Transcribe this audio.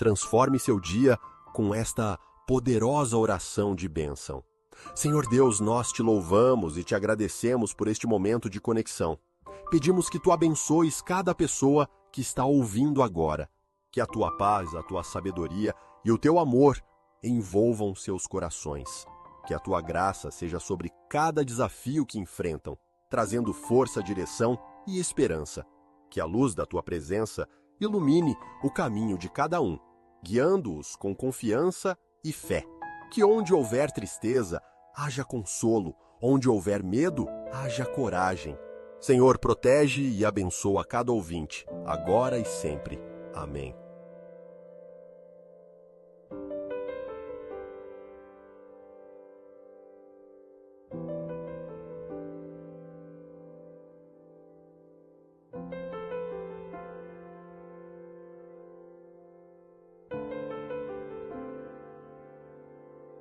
transforme seu dia com esta poderosa oração de bênção. Senhor Deus, nós te louvamos e te agradecemos por este momento de conexão. Pedimos que tu abençoes cada pessoa que está ouvindo agora, que a tua paz, a tua sabedoria e o teu amor envolvam seus corações. Que a tua graça seja sobre cada desafio que enfrentam, trazendo força, direção e esperança. Que a luz da tua presença ilumine o caminho de cada um, guiando-os com confiança e fé. Que onde houver tristeza, haja consolo, onde houver medo, haja coragem. Senhor, protege e abençoa cada ouvinte, agora e sempre. Amém.